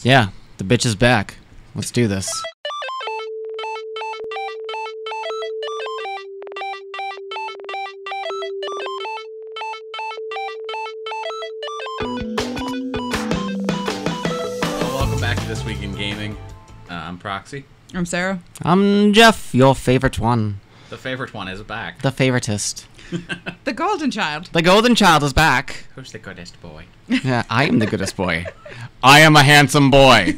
Yeah, the bitch is back. Let's do this. Welcome back to This Week in Gaming. I'm Proxy. I'm Sarah. I'm Jeff, your favorite one. The favorite one is back. The favoritist. The golden child. The golden child is back. Who's the goodest boy? Yeah, I am the goodest boy. I am a handsome boy.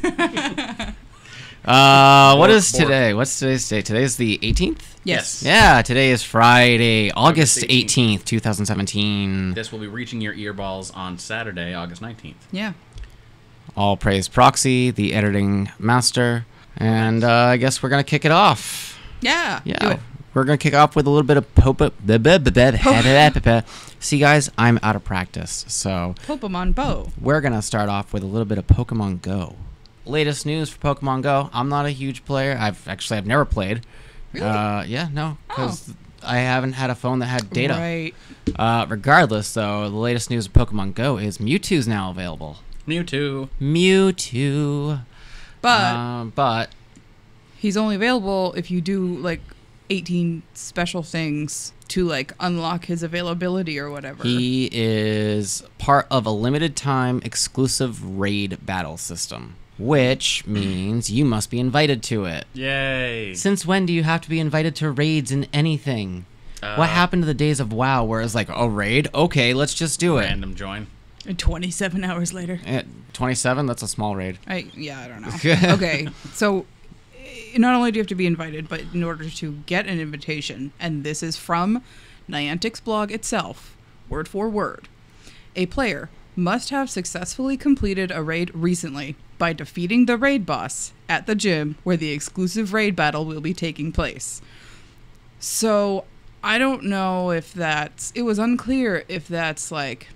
What is today? What's today's date? Today's the 18th? Yes. Yeah, today is Friday, August 18th, 2017. This will be reaching your earballs on Saturday, August 19th. Yeah. All praise Proxy, the editing master. And I guess we're going to kick it off. Yeah. Do Yeah. it. We're going to kick off with a little bit of See, guys, I'm out of practice, so Pokemon Bow. we're going to start off with a little bit of Pokemon Go. Latest news for Pokemon Go. I'm not a huge player. I've never played. Really? Yeah, no, because I haven't had a phone that had data. Right. Regardless, though, the latest news of Pokemon Go is Mewtwo's now available. Mewtwo. But He's only available if you do like 18 special things to like unlock his availability or whatever. he is part of a limited time exclusive raid battle system, which means you must be invited to it. Yay. Since when do you have to be invited to raids in anything? What happened to the days of WoW where it's like, oh, raid? Okay, let's just do it. Random join. And 27 hours later. 27? That's a small raid. I don't know. Okay. So not only do you have to be invited, but in order to get an invitation, and this is from Niantic's blog itself, word for word, a player must have successfully completed a raid recently by defeating the raid boss at the gym where the exclusive raid battle will be taking place. So I don't know if that's, it was unclear if that's like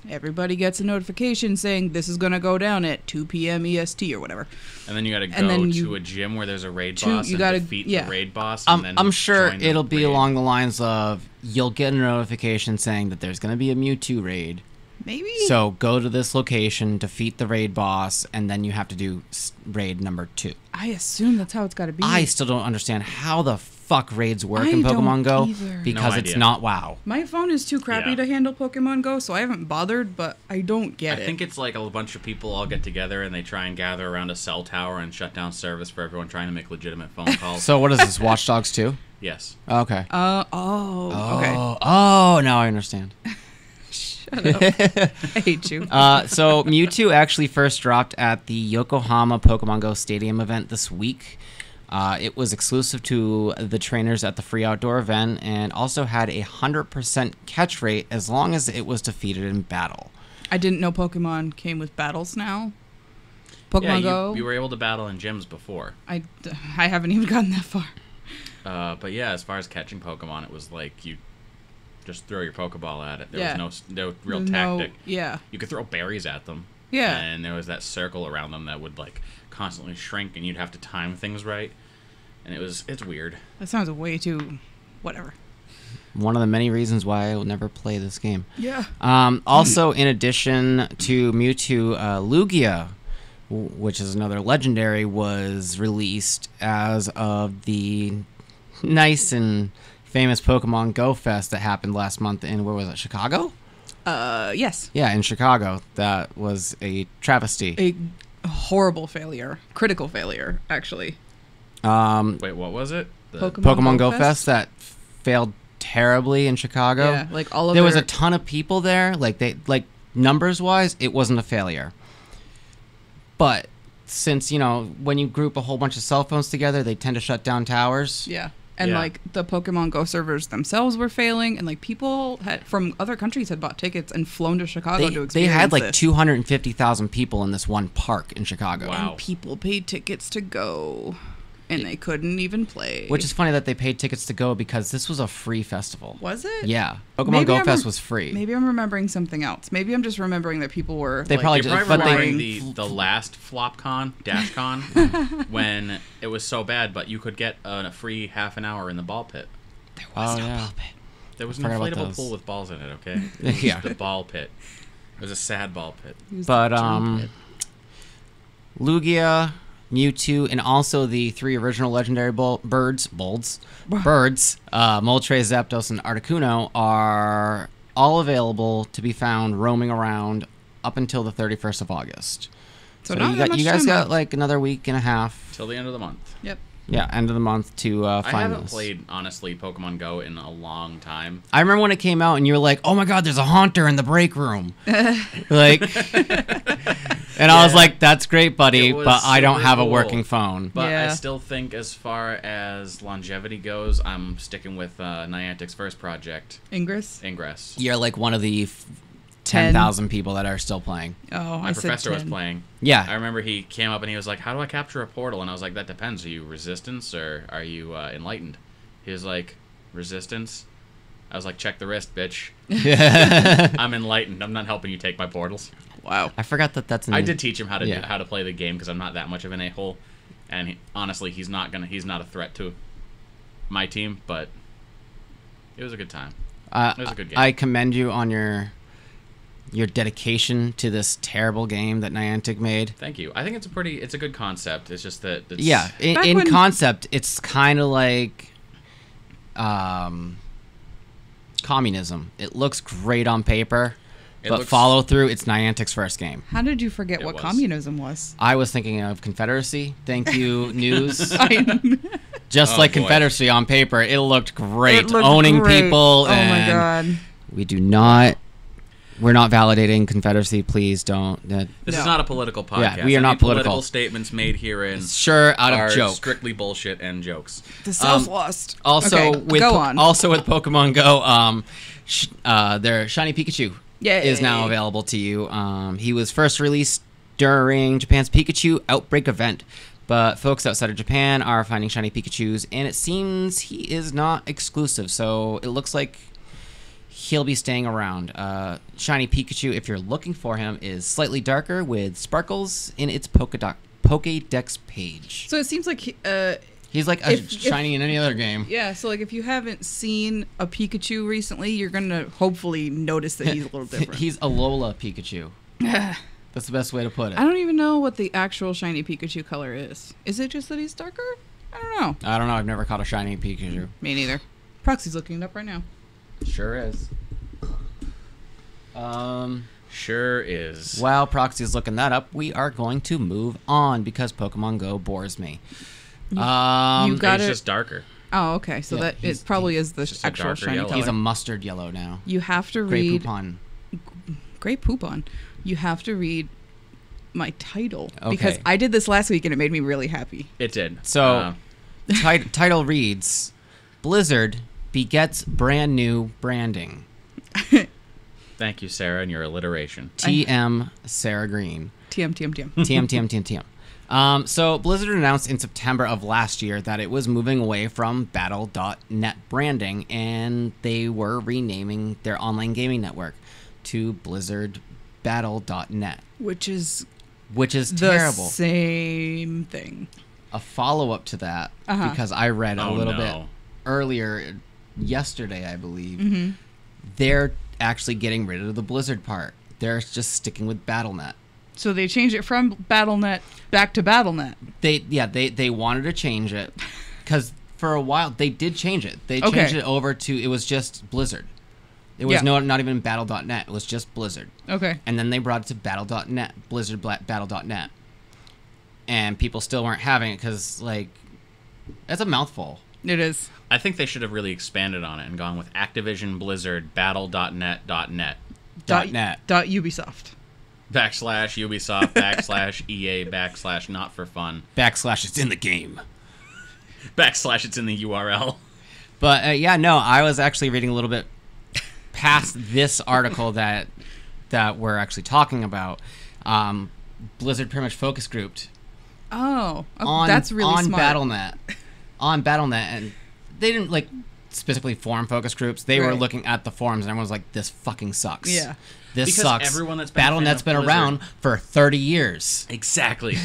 everybody gets a notification saying this is going to go down at 2 p.m. EST or whatever. And then you got to And go then to a gym where there's a raid to- boss you and gotta- defeat yeah. the raid boss. And then I'm sure join the it'll be raid. along the lines of you'll get a notification saying that there's going to be a Mewtwo raid. Maybe. So go to this location, defeat the raid boss, and then you have to do raid number 2. I assume that's how it's got to be. I still don't understand how the fuck raids work I in Pokemon don't Go either. because No it's idea. not WoW. My phone is too crappy Yeah. to handle Pokemon Go, so I haven't bothered, but I don't get I it. think it's like a bunch of people all get together and they try and gather around a cell tower and shut down service for everyone trying to make legitimate phone calls. So what is this, Watch Dogs 2? Yes. Okay. Okay. Oh, now I understand. Shut up. I hate you. So Mewtwo actually first dropped at the Yokohama Pokemon Go Stadium event this week. It was exclusive to the trainers at the free outdoor event and also had a 100% catch rate as long as it was defeated in battle. I didn't know Pokemon came with battles now. Pokemon Yeah, Go. you were able to battle in gyms before. I haven't even gotten that far. But yeah, as far as catching Pokemon, it was like you just throw your Pokeball at it. There Yeah. was no real There's no- tactic. yeah. You could throw berries at them. Yeah. And there was that circle around them that would like constantly shrink, and you'd have to time things right. And it's weird. That sounds way too. Whatever. One of the many reasons why I will never play this game. Yeah. Also, in addition to Mewtwo, Lugia, which is another legendary, was released as of the nice and famous Pokemon Go Fest that happened last month in, where was it, Chicago? Yes. Yeah, in Chicago. That was a travesty. A horrible failure. Critical failure, actually. Wait, what was it? Pokemon Go Fest that failed terribly in Chicago. Yeah, like all of there was their- a ton of people there. Like numbers wise, it wasn't a failure. But since, when you group a whole bunch of cell phones together, they tend to shut down towers. Yeah. And Yeah. like the Pokemon Go servers themselves were failing, and like people from other countries had bought tickets and flown to Chicago to experience They had like this. 250,000 people in this one park in Chicago. Wow. And people paid tickets to go, and they couldn't even play. Which is funny that they paid tickets to go because this was a free festival. Was it? Yeah. Pokemon Maybe Go I'm Fest was free. Maybe I'm remembering something else. Maybe I'm just remembering that people were. They like, probably You're just- probably but they- remembering the last FlopCon, DashCon, when it was so bad, but you could get a free half an hour in the ball pit. There was no yeah. ball pit. There was an Forgot about inflatable those. pool with balls in it, okay? It was Yeah. the ball pit. It was a sad ball pit. It was But the jump pit. Lugia, Mewtwo, and also the 3 original legendary birds, Moltres, Zapdos, and Articuno are all available to be found roaming around up until the 31st of August. So not that much you guys time got left. like another week and a half. Till the end of the month. Yep. Yeah, end of the month to find I haven't this. played, honestly, Pokemon Go in a long time. I remember when it came out and you were like, "Oh my God, there's a Haunter in the break room." Like, and I was like, "That's great, buddy," It was but I don't super have a cool. working phone. But Yeah. I still think, as far as longevity goes, I'm sticking with Niantic's first project, Ingress. Ingress. You're like one of the 10. 10,000 people that are still playing. Oh, My I said professor was 10. playing. Yeah. I remember he came up and he was like, "How do I capture a portal?" And I was like, "That depends. Are you Resistance or are you Enlightened?" He was like, "Resistance." I was like, "Check the wrist, bitch. I'm Enlightened. I'm not helping you take my portals." Wow. I forgot that that's. I did teach him how to Yeah. how to play the game because I'm not that much of an a-hole, and honestly, he's not a threat to my team. But it was a good time. It was a good game. I commend you on your dedication to this terrible game that Niantic made. Thank you. I think it's a good concept. It's just that it's, Yeah, Back in when- concept, it's kind of like communism. It looks great on paper, It but looks- follow through, it's Niantic's first game. How did you forget It what was. communism was? I was thinking of Confederacy. Thank you, news. It Just Oh, like boy. Confederacy on paper, it looked great. looked Owning great. people. Oh my and god. We do not. We're not validating Confederacy. Please don't. This No. is not a political podcast. Yeah, we are Any not political. statements made herein Sure, out are of joke. strictly bullshit and jokes. The self lost. Also, okay, with go on. also with Pokemon Go, their Shiny Pikachu Yay. is now available to you. He was first released during Japan's Pikachu Outbreak event, but folks outside of Japan are finding Shiny Pikachus, and it seems he is not exclusive. So it looks like he'll be staying around. Shiny Pikachu, if you're looking for him, is slightly darker with sparkles in its Pokédex page. So it seems like He's like a if- shiny in any other game. yeah, so like if you haven't seen a Pikachu recently, you're gonna hopefully notice that he's a little different. He's a Lola Pikachu. That's the best way to put it. I don't even know what the actual shiny Pikachu color is. Is it just that he's darker? I don't know. I don't know. I've never caught a shiny Pikachu. Me neither. Proxy's looking it up right now. Sure is. Sure is. While Proxy's looking that up, we are going to move on because Pokemon Go bores me. you got He's it. just darker. Oh, okay. So Yeah, that he's- it probably is the just a actual darker shiny yellow. color. He's a mustard yellow now. You have to Grey read Poupon. Great poop on. You have to read my title Okay. because I did this last week and it made me really happy. It did. So, title reads, Blizzard begets brand new branding. thank you, Sarah, and your alliteration. TM Sarah Green. TM. TM. So Blizzard announced in September of last year that it was moving away from Battle.net branding, and they were renaming their online gaming network to Blizzard Battle.net, Which is which is the terrible. same thing. A follow-up to that, Uh-huh. because I read a Oh, little no. bit earlier yesterday, I believe. Mm-hmm. They're actually getting rid of the Blizzard part. They're just sticking with Battle.net. So they changed it from BattleNet back to BattleNet. They wanted to change it because for a while they did change it. They Okay. changed it over to it was just Blizzard. It was Yeah. not even Battle.net. It was just Blizzard. Okay. And then they brought it to Battle.net, Blizzard Battle.net, and people still weren't having it because like it's a mouthful. It is. I think they should have really expanded on it and gone with Activision Blizzard Battle.net.net .net. Ubisoft. / Ubisoft / EA / not for fun / it's in the game. / it's in the URL. But yeah, no, I was actually reading a little bit past this article that we're actually talking about. Blizzard pretty much focus grouped Oh, on that's really on smart. BattleNet, and they didn't like specifically form focus groups. They were Right. looking at the forums, and everyone was like, "This fucking sucks. Yeah. This Because sucks." everyone that's been a fan BattleNet's of been Blizzard- around for 30 years. Exactly.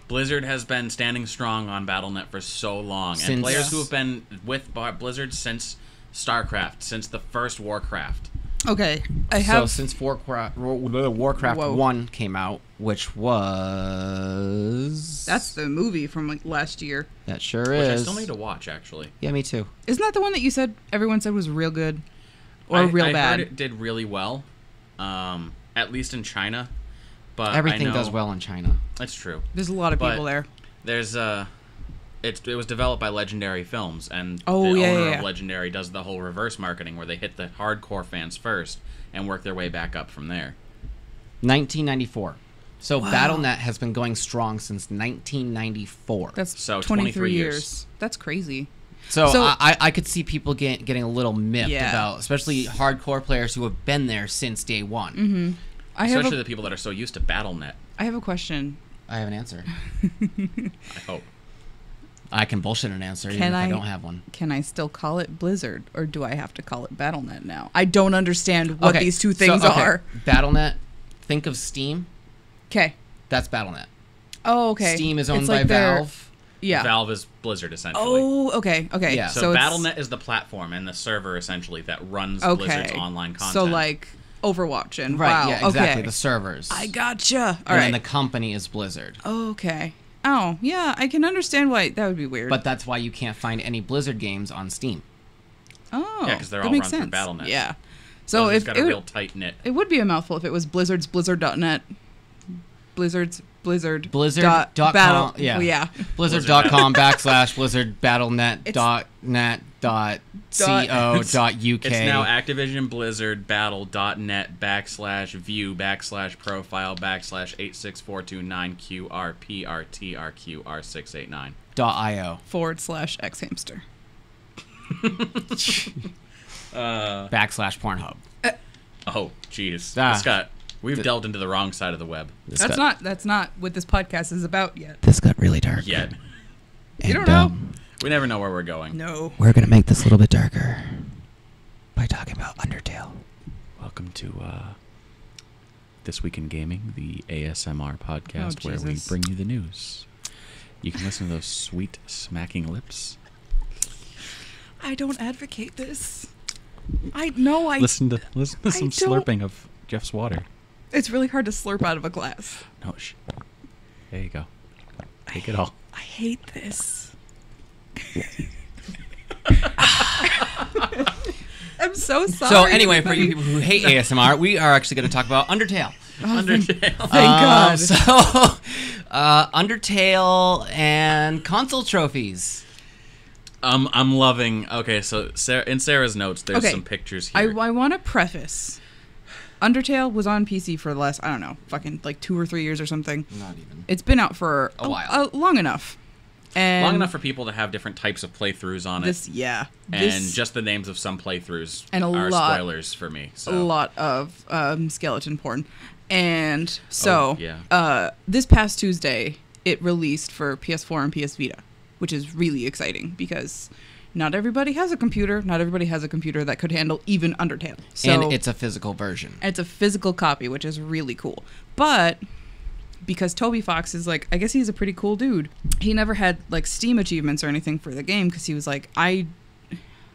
Blizzard has been standing strong on Battle.net for so long, Since- and players Yeah. who have been with Blizzard since StarCraft, since the first Warcraft. Okay, I have. So since Warcraft 1 came out, which was... That's the movie from like last year. That sure Which is. I still need to watch, actually. Yeah, me too. Isn't that the one that you said everyone said was real good? Or real I bad? heard it did really well, at least in China. But Everything does well in China. That's true. There's a lot of people there. There's it was developed by Legendary Films, and the Oh, owner of Legendary does the whole reverse marketing where they hit the hardcore fans first and work their way back up from there. 1994. So Wow. Battle.net has been going strong since 1994. That's So 23 years. years. That's crazy. So So- I could see people getting a little miffed Yeah. about, especially hardcore players who have been there since day one. Mm-hmm. Especially the people that are so used to Battle.net, I have a question. I have an answer. I hope. I can bullshit an answer even if I don't have one. Can I still call it Blizzard, or do I have to call it Battle.net now? I don't understand what these two things are. Battle.net, think of Steam. Okay. That's Battle.net. Oh, okay. Steam is owned It's by like their- Valve. Yeah. Valve is Blizzard, essentially. Oh, okay. Okay. Yeah. So it's- Battle.net is the platform and the server, essentially, that runs Blizzard's online content. So, like, Overwatch and Right, WoW. yeah, exactly. Okay. The servers. I gotcha. All and right. then the company is Blizzard. Okay. Oh, yeah. I can understand why that would be weird. But that's why you can't find any Blizzard games on Steam. Oh. Yeah, 'cause they're that all makes run through sense. Battle.net. Yeah. So Blizzard's if got it a would, real tight knit. it would be a mouthful if it was Blizzard's Blizzard.net. Blizzard. Blizzard.com. Battle. Yeah. Well, yeah. Blizzard.com / Blizzard Battle.net .net .co.uk. It's now Activision Blizzard Battle.net /view /profile /86429QRPRTRQR689. .io. / xhamster. /Pornhub. Oh, jeez. Ah. We've delved into the wrong side of the web. That's not what this podcast is about yet. This got really dark. Yet. You don't know. We never know where we're going. No. We're going to make this a little bit darker by talking about Undertale. Welcome to This Week in Gaming, the ASMR podcast where we Jesus. bring you the news. You can listen to those sweet smacking lips. I don't advocate this. I know I. Listen to some don't- slurping of Jeff's water. It's really hard to slurp out of a glass. No, there you go. Take it all. I hate this. I'm so sorry. So anyway, for you people who hate ASMR, we are actually going to talk about Undertale. Undertale. Thank God. So, Undertale and console trophies. I'm loving. Okay, so in Sarah's notes, there's Okay. some pictures I here. want to preface. Undertale was on PC for the last, I don't know, fucking like 2 or 3 years or something. Not even. It's been out for A while. long enough. And Long enough for people to have different types of playthroughs on it. And just the names of some playthroughs And a are lot- spoilers for me. a So. lot of skeleton porn. And so, yeah. this past Tuesday, it released for PS4 and PS Vita, which is really exciting because not everybody has a computer. Not everybody has a computer that could handle even Undertale. So And it's a physical version. it's a physical copy, which is really cool. But because Toby Fox is like, I guess he's a pretty cool dude. He never had like Steam achievements or anything for the game because he was like,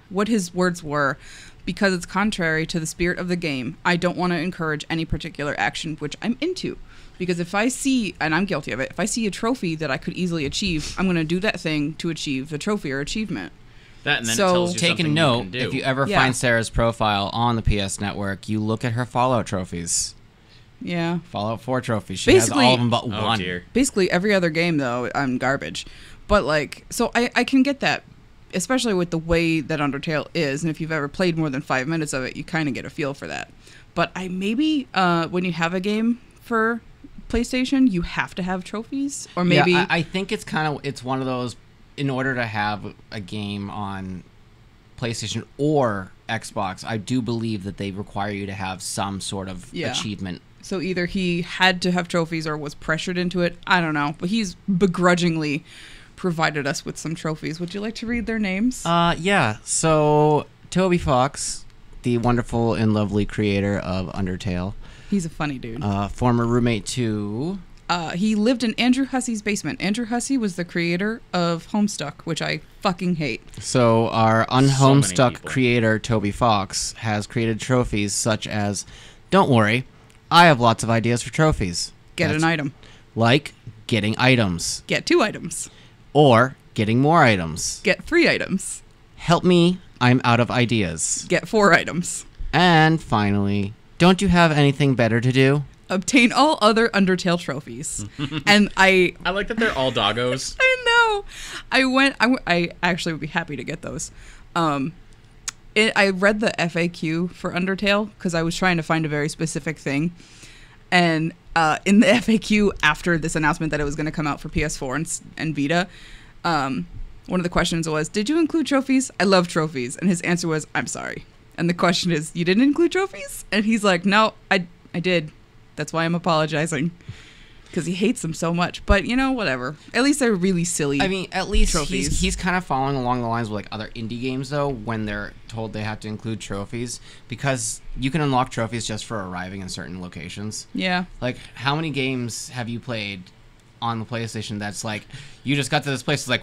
what his words were, because it's contrary to the spirit of the game, I don't want to encourage any particular action which I'm into. Because if I see, and I'm guilty of it, if I see a trophy that I could easily achieve, I'm going to do that thing to achieve the trophy or achievement. That, and then So- it tells you Take a something note, you can do. if you ever Yeah. find Sarah's profile on the PS Network, you look at her Fallout trophies. Yeah. Fallout 4 trophies. She has Basically- all of them but Oh, one. dear. Basically every other game though, I'm garbage. But like, so I can get that, especially with the way that Undertale is, and if you've ever played more than 5 minutes of it, you kind of get a feel for that. But I maybe when you have a game for PlayStation, you have to have trophies, or maybe Yeah, I think it's one of those, in order to have a game on PlayStation or Xbox, I do believe that they require you to have some sort of Yeah. achievement. so either he had to have trophies or was pressured into it. I don't know, but he's begrudgingly provided us with some trophies. Would you like to read their names? Yeah. So Toby Fox, the wonderful and lovely creator of Undertale, He's a funny dude. former roommate to he lived in Andrew Hussy's basement. Andrew Hussy was the creator of Homestuck, which I fucking hate. So our So many unhomestuck people. creator, Toby Fox, has created trophies such as, don't worry, I have lots of ideas for trophies. Get an item. Like getting items. Get 2 items. Or getting more items. Get 3 items. Help me, I'm out of ideas. Get 4 items. And finally, don't you have anything better to do? Obtain all other Undertale trophies. And I like that they're all doggos. I know. I actually would be happy to get those. I read the FAQ for Undertale because I was trying to find a very specific thing. And in the FAQ, after this announcement that it was going to come out for PS4 and Vita, one of the questions was, did you include trophies? I love trophies. And his answer was, I'm sorry. And the question is, you didn't include trophies? And he's like, no, I did. That's why I'm apologizing. Because he hates them so much. But, you know, whatever. At least they're really silly. I mean, at least trophies. he's kind of following along the lines with like other indie games, though, when they're told they have to include trophies. Because you can unlock trophies just for arriving in certain locations. Yeah. Like, how many games have you played on the PlayStation that's like, you just got to this place, it's like,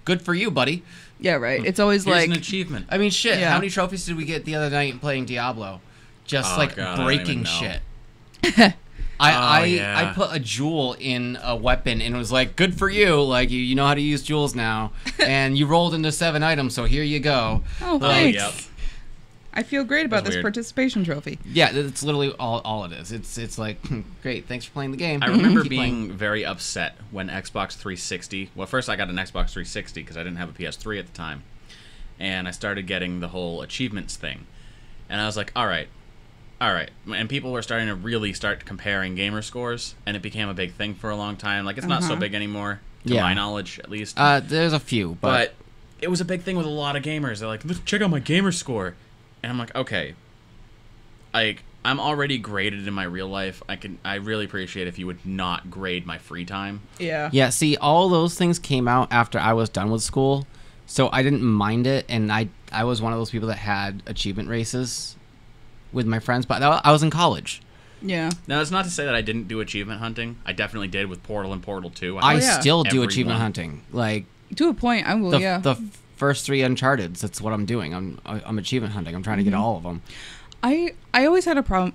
good for you, buddy. Yeah, right. It's always Here's like... an achievement. I mean, shit, Yeah. how many trophies did we get the other night playing Diablo? Just, Oh, like, God, I don't breaking even know. shit. I yeah. put a jewel in a weapon and it was like, good for you. Like, you know how to use jewels now. And you rolled into 7 items, so here you go. Oh, thanks. yep. I feel great about That's this weird. participation trophy. Yeah, it's literally all it is. It's like, great, thanks for playing the game. I remember Keep being playing. very upset when Xbox 360... Well, first I got an Xbox 360 because I didn't have a PS3 at the time. And I started getting the whole achievements thing. And I was like, all right. And people were starting to really start comparing gamer scores. And it became a big thing for a long time. Like, it's not so big anymore, to Yeah. my knowledge, at least. There's a few, but it was a big thing with a lot of gamers. They're like, look, check out my gamer score. And I'm like, okay. I'm already graded in my real life. I really appreciate if you would not grade my free time. Yeah. Yeah, see, all those things came out after I was done with school, so I didn't mind it, and I was one of those people that had achievement races with my friends, but I was in college. Yeah. Now, that's not to say that I didn't do achievement hunting. I definitely did with Portal and Portal 2. I yeah. still do Everyone. achievement hunting. Like, To a point, I will, the first 3 Uncharteds, that's what I'm doing. I'm achievement hunting. I'm trying to get all of them. I always had a problem.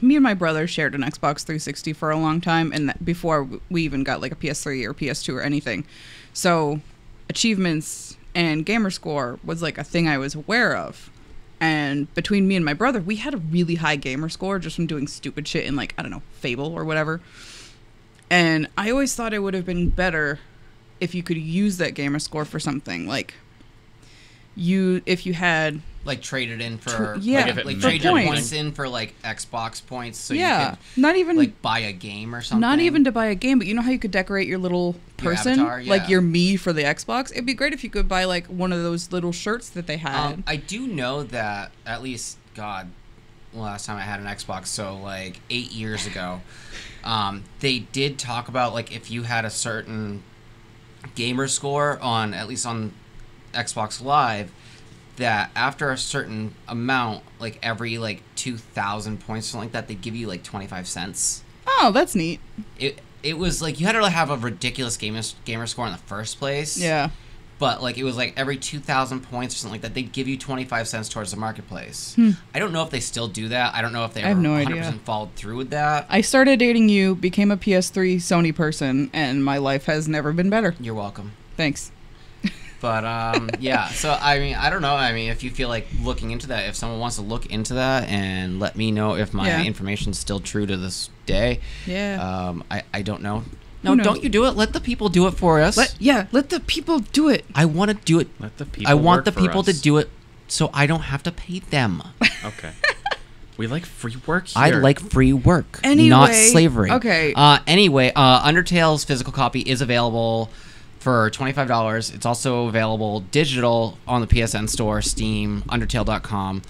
Me and my brother shared an Xbox 360 for a long time, and before we even got like a PS3 or PS2 or anything. So achievements and gamer score was like a thing I was aware of. And between me and my brother, we had a really high gamer score just from doing stupid shit in like, I don't know, Fable or whatever. And I always thought it would have been better if you could use that gamer score for something like if you had Like, trade it in for... yeah, like for trade your points. points in for, like, Xbox points so yeah, you not could, even like, buy a game or something. not even to buy a game, but you know how you could decorate your little Your person, avatar, like yeah. your me for the Xbox. It'd be great if you could buy like one of those little shirts that they had. I do know that at least, God, last time I had an Xbox, so like 8 years ago, they did talk about like if you had a certain gamer score on, at least on Xbox Live, that after a certain amount, like every like 2,000 points or something like that, they'd give you like 25 cents. Oh, that's neat. It was like you had to have a ridiculous gamer score in the first place. Yeah. But like it was like every 2,000 points or something like that, they'd give you 25 cents towards the marketplace. I don't know if they still do that. I don't know if they I have ever no 100% idea. followed through with that. I started dating you, became a PS3 Sony person, and my life has never been better. You're welcome. Thanks. But yeah, so I mean, I don't know. I mean, if you feel like looking into that, if someone wants to look into that and let me know if my information's still true to this day. Yeah. I don't know. No, Who knows? don't you do it. Let the people do it for us. Let the people do it. I want to do it. Let the people I want work the for people to us. do it so I don't have to pay them. Okay. We like free work here. I like free work, Anyway, not slavery. okay. Anyway, Undertale's physical copy is available for $25. It's also available digital on the PSN store, Steam, Undertale.com.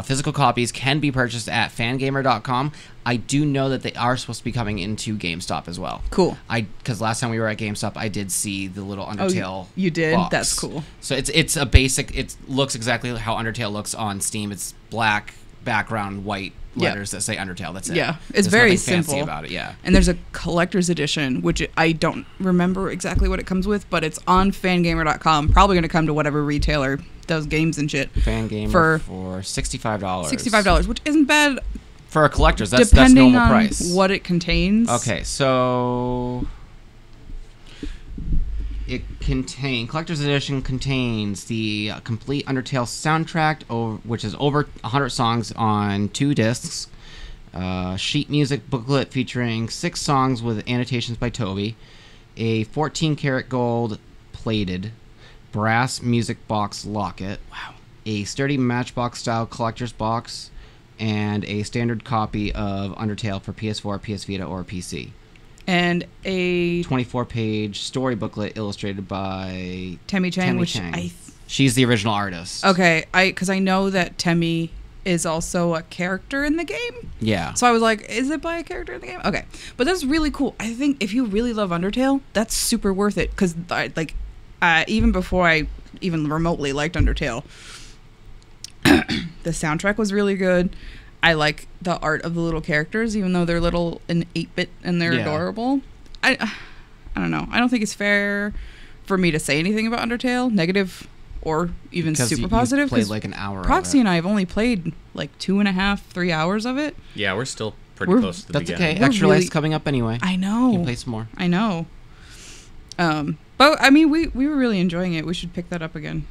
Physical copies can be purchased at fangamer.com. I do know that they are supposed to be coming into GameStop as well. Cool. Because last time we were at GameStop, I did see the little Undertale. you did? box. That's cool. So it's a basic. It looks exactly how Undertale looks on Steam. It's black background, white letters that say Undertale. That's it. Yeah, it's There's very nothing fancy simple about it. Yeah. And there's a collector's edition, which I don't remember exactly what it comes with, but it's on fangamer.com. Probably going to come to whatever retailer does games and shit. Fangamer for $65. $65, which isn't bad. For a collector's, that's depending normal on price. what it contains. Okay, so collector's edition contains the complete Undertale soundtrack, which is over 100 songs on 2 discs. Sheet music booklet featuring 6 songs with annotations by Toby. A 14-karat gold plated brass music box locket. Wow. A sturdy Matchbox style collector's box. And a standard copy of Undertale for PS4, PS Vita, or PC. And a 24-page story booklet illustrated by Temmie Chang, she's the original artist. Okay, because I know that Temmie is also a character in the game. Yeah. So I was like, is it by a character in the game? Okay, but that's really cool. I think if you really love Undertale, that's super worth it. Because even before I even remotely liked Undertale, the soundtrack was really good. I like the art of the little characters, even though they're little and 8-bit and they're adorable. I don't know. I don't think it's fair for me to say anything about Undertale, negative or even super positive. You played like an hour. Proxy and I have only played like 2.5, 3 hours of it. Yeah, we're still pretty close to the beginning. That's okay. Extra Life's coming up anyway. I know. You can play some more. I know. But I mean, we were really enjoying it. We should pick that up again.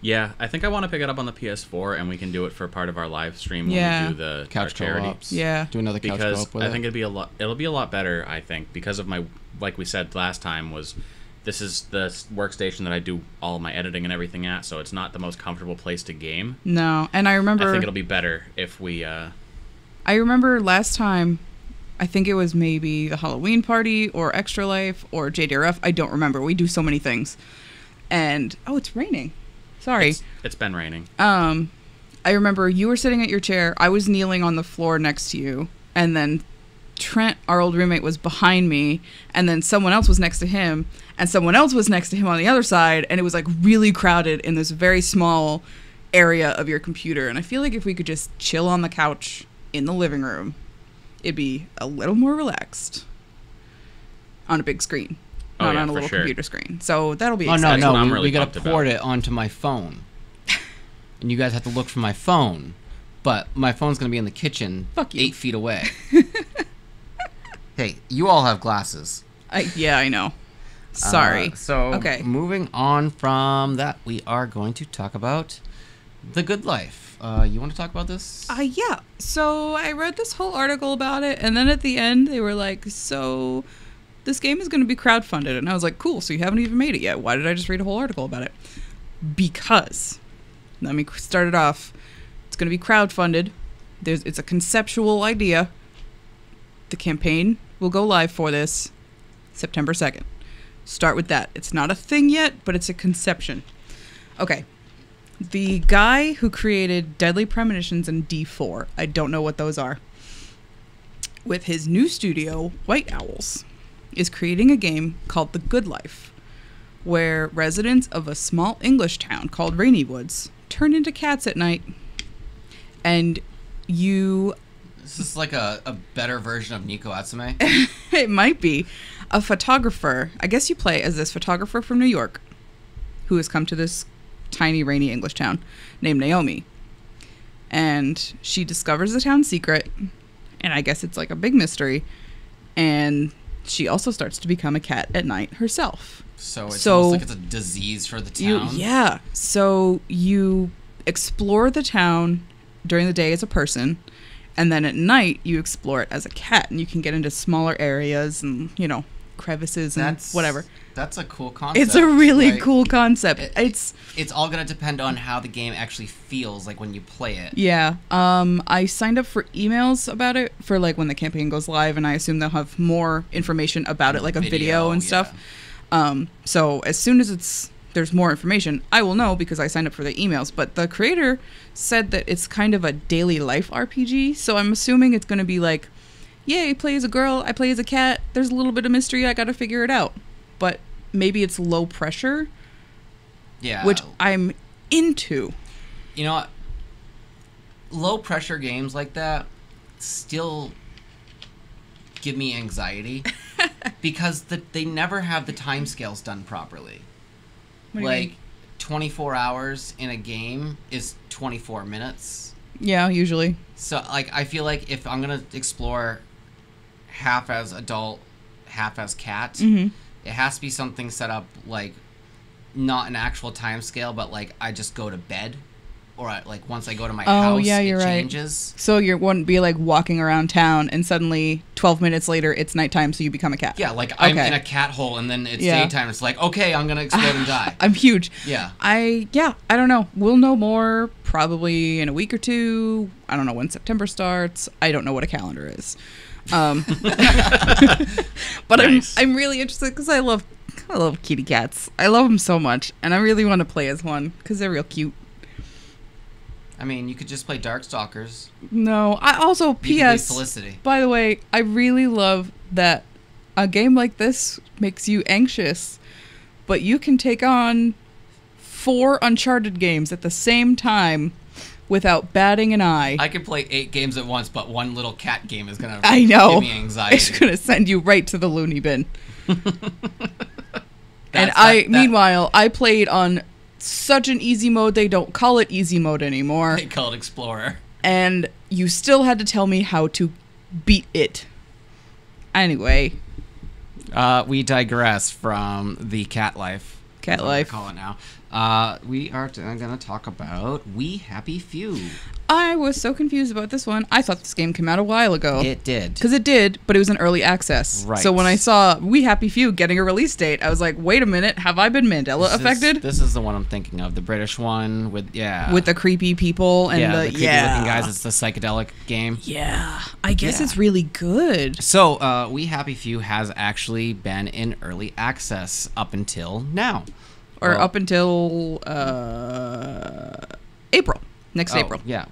Yeah, I think I want to pick it up on the PS4, and we can do it for part of our live stream when we do the couch charity. co-ops. Yeah, do another couch co-op with I think it'll be a lot better. I think because of my, like we said last time, this is the workstation that I do all my editing and everything at, so it's not the most comfortable place to game. No, and I remember. I think it'll be better if we. I remember last time. I think it was maybe the Halloween party or Extra Life or JDRF. I don't remember. We do so many things, and it's raining. Sorry. It's been raining. I remember you were sitting at your chair. I was kneeling on the floor next to you. And then Trent, our old roommate, was behind me. And then someone else was next to him. And someone else was next to him on the other side. And it was like really crowded in this very small area of your computer. And I feel like if we could just chill on the couch in the living room, it'd be a little more relaxed on a big screen. Not on a little computer screen. So that'll be exciting. No. We got to port it onto my phone. And you guys have to look for my phone. But my phone's going to be in the kitchen 8 feet away. Hey, you all have glasses. I know. Sorry. Okay. Moving on from that, we are going to talk about The Good Life. You want to talk about this? Yeah. So I read this whole article about it. And then at the end, they were like, so... this game is going to be crowdfunded. And I was like, cool, so you haven't even made it yet. Why did I just read a whole article about it? Because, let me start it off. It's going to be crowdfunded. It's a conceptual idea. The campaign will go live for this September 2nd. Start with that. It's not a thing yet, but it's a conception. Okay. The guy who created Deadly Premonitions and D4, I don't know what those are, with his new studio, White Owls, is creating a game called The Good Life, where residents of a small English town called Rainy Woods turn into cats at night. And you... This is like a better version of Nico Atsume. It might be. A photographer. I guess you play as this photographer from New York who has come to this tiny, rainy English town named Naomi. And she discovers the town's secret. And I guess it's like a big mystery. And... she also starts to become a cat at night herself. So it's almost like it's a disease for the town? So you explore the town during the day as a person, and then at night you explore it as a cat, and you can get into smaller areas and, crevices and whatever. That's a cool concept. It's a really cool concept. It's all going to depend on how the game actually feels like when you play it. Yeah. I signed up for emails about it for like when the campaign goes live, and I assume they'll have more information about it, like a video and stuff. So as soon as there's more information, I will know because I signed up for the emails. But the creator said that it's kind of a daily life RPG, so I'm assuming it's going to be like, yeah, I play as a girl, I play as a cat, there's a little bit of mystery, I got to figure it out. But maybe it's low pressure. Yeah. Which I'm into. You know what? Low pressure games like that still give me anxiety because they never have the timescales done properly. What do you mean? 24 hours in a game is 24 minutes. Yeah, usually. So, I feel like if I'm going to explore half as adult, half as cat, it has to be something set up, not an actual time scale, but, I just go to bed. Or, once I go to my house, it changes. So you wouldn't be, walking around town, and suddenly, 12 minutes later, it's nighttime, so you become a cat. Yeah, I'm in a cat hole, and then it's daytime. It's okay, I'm going to explode and die. I'm huge. Yeah. I don't know. We'll know more probably in a week or two. I don't know when September starts. I don't know what a calendar is. But nice. I'm really interested because I love kitty cats. I love them so much, and I really want to play as one because they're real cute. I mean, you could just play Darkstalkers. No, I also You could play PS. Felicity. By the way, I really love that a game like this makes you anxious, but you can take on 4 Uncharted games at the same time without batting an eye. I could play 8 games at once, but one little cat game is gonna I know. give me anxiety. It's gonna send you right to the loony bin. Meanwhile, I played on such an easy mode, they don't call it easy mode anymore. They call it Explorer. And you still had to tell me how to beat it. Anyway. We digress from the cat life. Cat life. Call it now. We are going to talk about We Happy Few. I was so confused about this one. I thought this game came out a while ago. It did. Because it did, but it was in early access. Right. So when I saw We Happy Few getting a release date, I was like, wait a minute, have I been Mandela affected? This is the one I'm thinking of, the British one with the creepy people and the creepy looking guys. It's the psychedelic game. Yeah. I guess it's really good. So, We Happy Few has actually been in early access up until now. Or up until April. Next April. Yeah.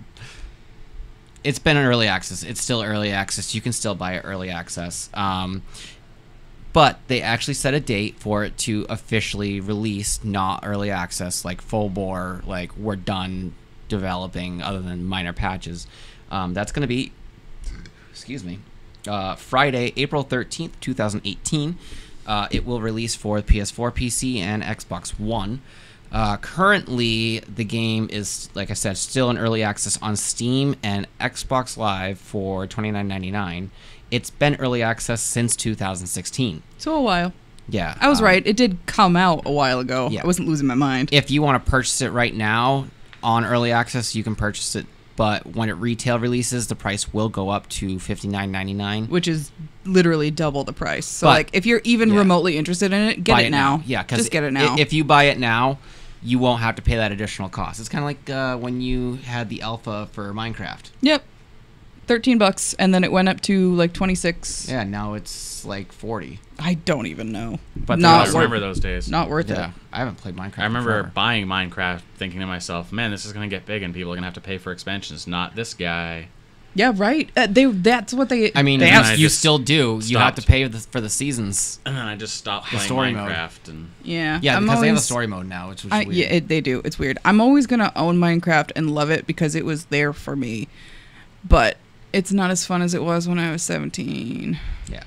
It's been in early access. It's still early access. You can still buy it early access. But they actually set a date for it to officially release, not early access, full bore, we're done developing other than minor patches. That's going to be, Friday, April 13th, 2018. It will release for PS4, PC, and Xbox One. Currently, the game is, like I said, still in early access on Steam and Xbox Live for $29.99. It's been early access since 2016. So a while. Yeah. I was right. It did come out a while ago. Yeah. I wasn't losing my mind. If you want to purchase it right now on early access, you can purchase it. But when it retail releases, the price will go up to $59.99. Which is literally double the price. So, if you're even remotely interested in it, get it now. Yeah, because just get it now. If you buy it now, you won't have to pay that additional cost. It's kind of like when you had the alpha for Minecraft. Yep. $13, and then it went up to $26. Yeah, now it's $40. I don't even know. But I remember those days. Not worth it. I haven't played Minecraft. I remember buying Minecraft, thinking to myself, "Man, this is going to get big, and people are going to have to pay for expansions." Not this guy. Yeah, right. That's what they. I mean, you still do. You have to pay for the seasons. And then I just stopped playing Minecraft. And yeah, because they have a story mode now, which was weird. Yeah, they do. It's weird. I'm always gonna own Minecraft and love it because it was there for me, but it's not as fun as it was when I was 17. Yeah.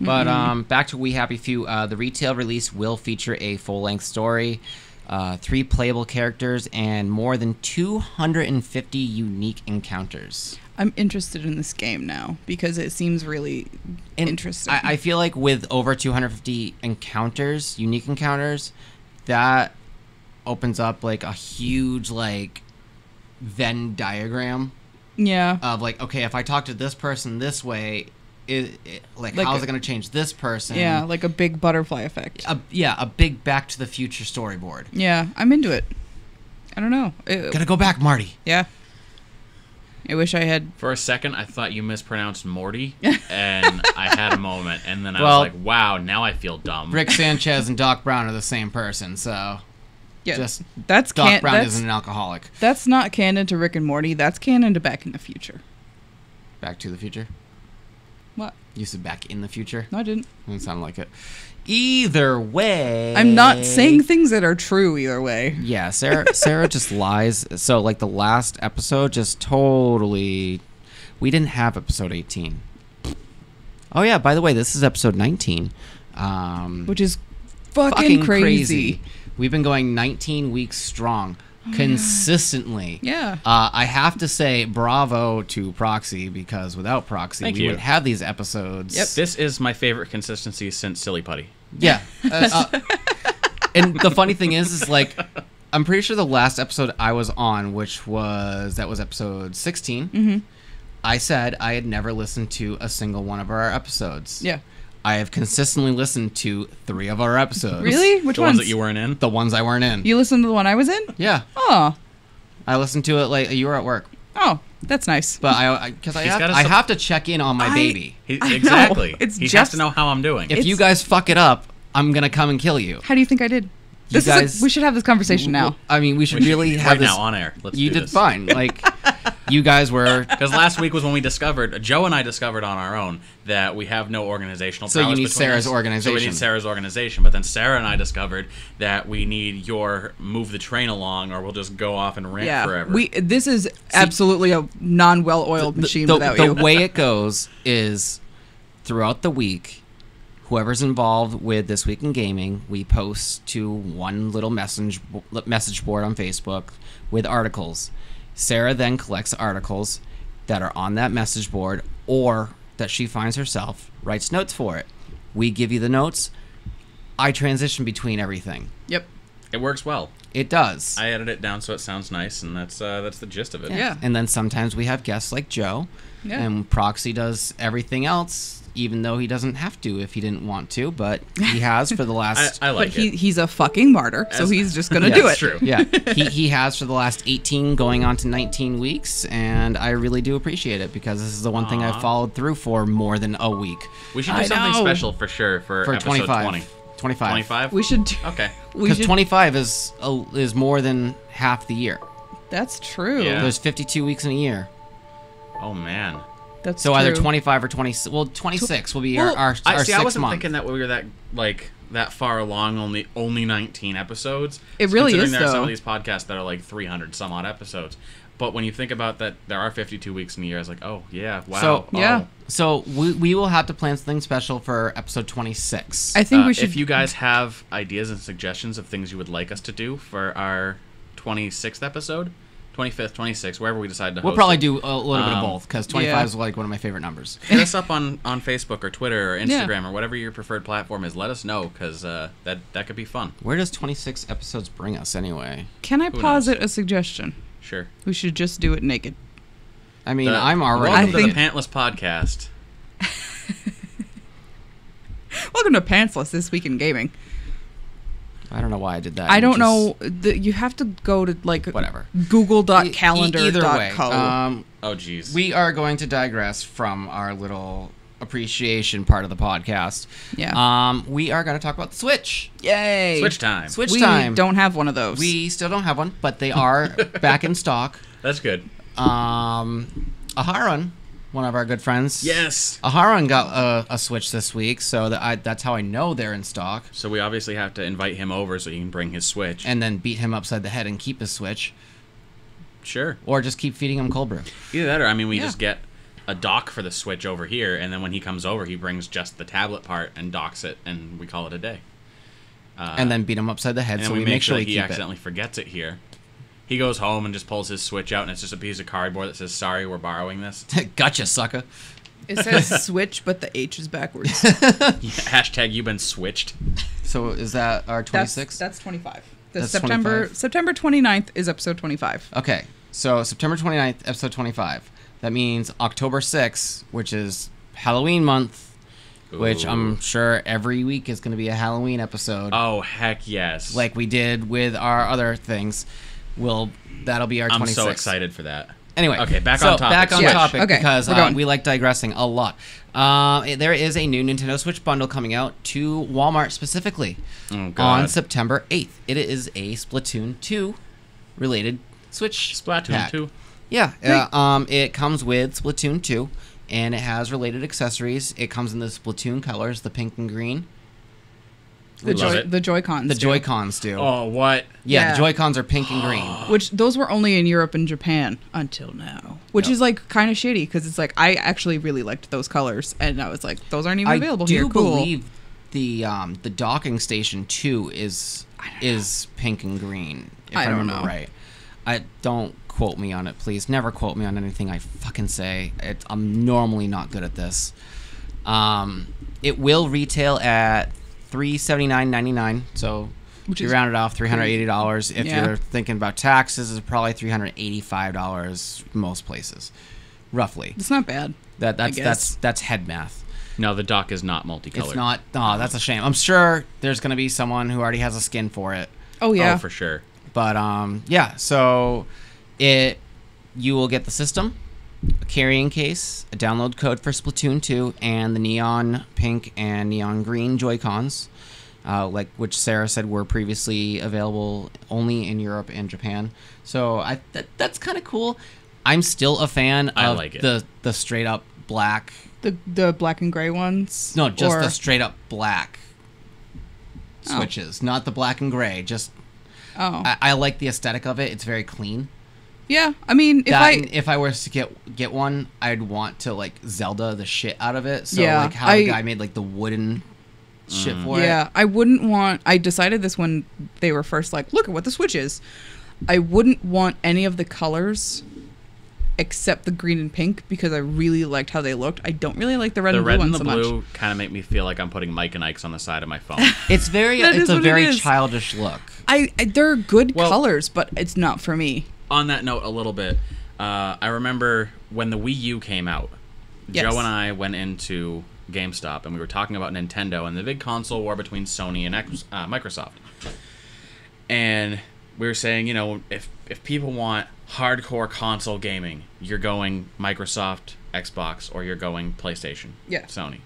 But back to We Happy Few. The retail release will feature a full-length story, 3 playable characters, and more than 250 unique encounters. I'm interested in this game now because it seems really interesting. I feel like with over 250 encounters, unique encounters, that opens up a huge Venn diagram. Yeah. Of okay, if I talk to this person this way, how is it going to change this person? Yeah, like a big butterfly effect. A big Back to the Future storyboard. Yeah, I'm into it. I don't know. Gotta go back, Marty. Yeah. I wish I had... For a second, I thought you mispronounced Morty, and I had a moment, and then I was like, wow, now I feel dumb. Rick Sanchez and Doc Brown are the same person, so... Yeah, Doc Brown isn't an alcoholic. That's not canon to Rick and Morty. That's canon to Back in the Future. Back to the Future? What? You said Back in the Future? No, I didn't. It didn't sound like it. Either way... I'm not saying things that are true either way. Yeah, Sarah just lies. So, the last episode just totally... we didn't have episode 18. Oh yeah, by the way, this is episode 19. Which is fucking crazy. We've been going 19 weeks strong. Consistently. Yeah. I have to say bravo to Proxy, because without Proxy, we wouldn't have these episodes. Yep. This is my favorite consistency since Silly Putty. Yeah. And the funny thing is like, I'm pretty sure the last episode I was on, that was episode 16, I said I had never listened to a single one of our episodes. Yeah. I have consistently listened to 3 of our episodes. Really? Which the ones? That you weren't in? The ones I weren't in. You listened to the one I was in? Yeah. Oh. I listened to it like you were at work. Oh, that's nice. But I have to check in on my baby. Exactly. He has just to know how I'm doing. If you guys fuck it up, I'm going to come and kill you. How do you think I did? We should have this conversation now. I mean, we should really have right this now on air. You did fine. Like, you guys were... Because last week was when we discovered, Joe and I discovered on our own, that we have no organizational powers. So you need Sarah's organization. So we need Sarah's organization. But then Sarah and I discovered that we need your move the train along, or we'll just go off and rant forever. This is absolutely a non-well-oiled machine without you. The way it goes is, throughout the week, whoever's involved with This Week in Gaming, we post to one little message board on Facebook with articles. Sarah then collects articles that are on that message board or that she finds herself, writes notes for it. We give you the notes. I transition between everything. Yep. It works well. It does. I edit it down so it sounds nice, and that's the gist of it. Yeah. And then sometimes we have guests like Joe, and Proxy does everything else, even though he doesn't have to if he didn't want to, but he has for the last... I like it. He's a fucking martyr, so he's just going to do it. That's true. Yeah, he has for the last 18 going on to 19 weeks, and I really do appreciate it, because this is the one thing I've followed through for more than a week. We should do something special for sure for episode 25. 20. 25. 25? We should do... Okay. Because 25 is more than half the year. That's true. Yeah. There's 52 weeks in a year. Oh, man. That's so true. either 25 or 26. Well, 26 will be our 6 months. I wasn't thinking that we were that far along, only 19 episodes. It really is, there are some though. of these podcasts that are like 300 some odd episodes. But when you think about that, there are 52 weeks in a year. I was like, oh, yeah, wow. So we will have to plan something special for episode 26. I think we should... If you guys have ideas and suggestions of things you would like us to do for our 26th episode, 25th, 26th, wherever we decide to host we'll probably it. do a little bit of both, because 25 is like one of my favorite numbers. Hit us up on Facebook or Twitter or Instagram or whatever your preferred platform is. Let us know, because that could be fun. Where does 26 episodes bring us anyway? Can I posit a suggestion? Sure. We should just do it naked. I mean, I'm already... Welcome to the Pantless Podcast. Welcome to Pantsless, This Week in Gaming. I don't know why I did that. I don't know. You have to go to, like... Whatever. Google.calendar.co. Either way. Oh, jeez. We are going to digress from our little appreciation part of the podcast. Yeah. We are going to talk about the Switch. Yay. Switch time. Switch time. We don't have one of those. We still don't have one, but they are back in stock. That's good. Aharon, one of our good friends. Yes. Aharon got a Switch this week, so that's how I know they're in stock. So we obviously have to invite him over so he can bring his Switch. And then beat him upside the head and keep his Switch. Sure. Or just keep feeding him cold brew. Either that, or I mean, we just get a dock for the Switch over here, and then when he comes over, he brings just the tablet part and docks it, and we call it a day. And then beat him upside the head, and so we make sure that we he keep accidentally forgets it here. He goes home and just pulls his Switch out, and it's just a piece of cardboard that says, "Sorry, we're borrowing this." Gotcha, sucker. It says Switch, but the H is backwards. Hashtag you've been switched. So is that our 26? That's 25. That's September 29th is episode 25. Okay, so September 29th, episode 25. That means October 6th, which is Halloween month, which I'm sure every week is going to be a Halloween episode. Oh, heck yes. Like we did with our other things. That'll be our 26th. I'm so excited for that. Anyway, okay, back on topic. Okay, because we like digressing a lot. There is a new Nintendo Switch bundle coming out to Walmart specifically on September 8th. It is a Splatoon 2 related Switch Splatoon pack. 2. Yeah, it comes with Splatoon 2, and it has related accessories. It comes in the Splatoon colors, the pink and green. Love it. The Joy-Cons. The do. Joy-Cons do. Oh, what? Yeah, Yeah. the Joy-Cons are pink and green. Which those were only in Europe and Japan until now. Which Yep. is like kind of shitty because it's like I actually really liked those colors and I was like, those aren't even available I do here. Cool. believe the docking station too is pink and green. If I I don't remember know. right. I don't quote me on it, please. Never quote me on anything I fucking say. I'm normally not good at this. It will retail at $379.99. So Which you is round it off, $380. If Yeah. you're thinking about taxes, it's probably $385 most places, roughly. It's not bad. That's head math. No, the dock is not multicolored. It's not. Oh, that's a shame. I'm sure there's gonna be someone who already has a skin for it. Oh yeah. Oh, for sure. But yeah. So you will get the system, a carrying case, a download code for Splatoon 2, and the neon pink and neon green Joy-Cons, like which Sarah said were previously available only in Europe and Japan. So that's kind of cool. I'm still a fan of I like it. the straight up black. The black and gray ones. No, just Or- the straight up black Oh. switches, not the black and gray. Just Oh. I like the aesthetic of it. It's very clean. Yeah. I mean, If I was to get one, I'd want to like Zelda the shit out of it. So Yeah, like how the guy made like the wooden shit for it. Yeah, I wouldn't want. I decided this when they were first like, look at what the Switch is. I wouldn't want any of the colors except the green and pink because I really liked how they looked. I don't really like the red The and blue red one and the so blue much. kind of make me feel like I'm putting Mike and Ike's on the side of my phone. It's very That it's is a what it very is. childish look. They're good Well- colors, but it's not for me. On that note, a little bit, I remember when the Wii U came out, Yes. Joe and I went into GameStop and we were talking about Nintendo and the big console war between Sony and Microsoft. And we were saying, you know, if people want hardcore console gaming, you're going Microsoft, Xbox, or you're going PlayStation, Yeah. Sony.